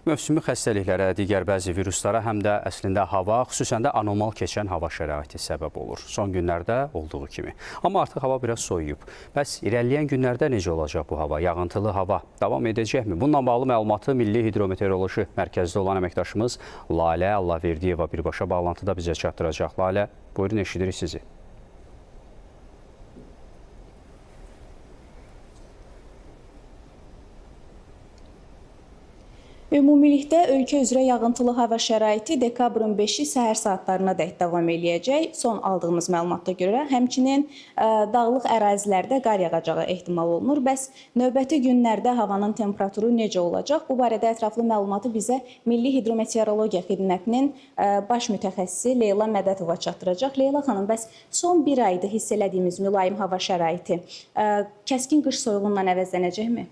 Mövsümi xəstəliklərə, digər bəzi viruslara, həm də əslində hava, xüsusən də anormal keçən hava şəraiti səbəb olur. Son günlərdə olduğu kimi. Amma artıq hava biraz soyuyub. Bəs irəliləyən günlərdə necə olacaq bu hava? Yağıntılı hava davam edəcəkmi? Bununla bağlı məlumatı Milli Hidrometeoroloji Mərkəzdə olan əməkdaşımız Lalə Allahverdiyeva birbaşa bağlantıda bizə çatdıracaq. Lalə, buyurun, eşidirik sizi. Ümumilikdə ölkə üzrə yağıntılı hava şəraiti dekabrın 5-i səhər saatlarına dək davam eləyəcək. Son aldığımız məlumata görə həmçinin dağlıq ərazilərdə qar yağacağı ehtimal olunur. Bəs növbəti günlərdə havanın temperaturu necə olacaq? Bu barədə ətraflı məlumatı bizə Milli Hidrometeorologiya Xidmətinin baş mütəxəssisi Leyla Mədətova çatdıracaq. Leyla xanım, bəs son bir ayda hiss elədiyimiz mülayim hava şəraiti kəskin qış soyuğundan əvəzlənəcəkmi?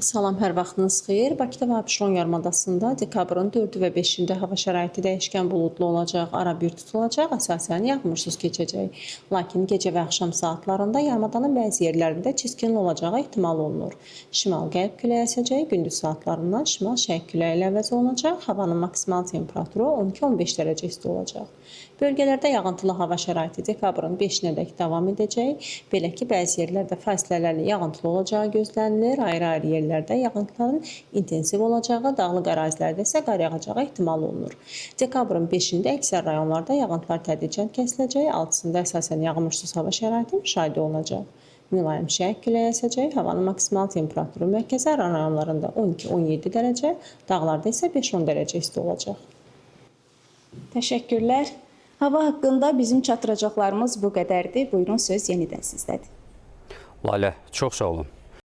Salam, hər vaxtınız xeyir. Bakıda və Abşeron yarımadasında dekabrın 4-ü və 5-də hava şəraiti dəyişkən buludlu olacaq, arabir tutulacaq, əsasən yağmursuz keçəcək. Lakin gecə və axşam saatlarında yarımadanın bəzi yerlərində çiskinli olacağı ehtimal olunur. Şimal-qərb küləyi əsəcək, gündüz saatlarından şimal-şərq küləyi ilə əvəz olunacaq, havanın maksimal temperaturu 12-15 dərəcə isti olacaq. Bölgələrdə yağıntılı hava şəraiti dekabrın 5-nə dək davam edəcək. Belə ki, bəzi yerlərdə fasilələrlə yağıntılı olacağı gözlənilir. Ayrı-ayrı yerlərdə yağıntıların intensiv olacağı, dağlıq ərazilərdə isə qar yağacağı ehtimal olunur. Dekabrın 5-də əksər rayonlarda yağıntılar tədricən kəsiləcək, 6-sında əsasən yağmursuz hava şəraiti müşahidə olunacaq. Mülayim şərq küləyi əsəcək, havanın maksimal temperaturu mərkəzi rayonlarında 12-17 dərəcə, dağlarda isə 5-10 dərəcə isti olacaq. Təşəkkürlər. Hava haqqında bizim çatdıracaqlarımız bu qədərdir. Buyurun, söz yenidən sizdədir. Lalə, çox sağ olun.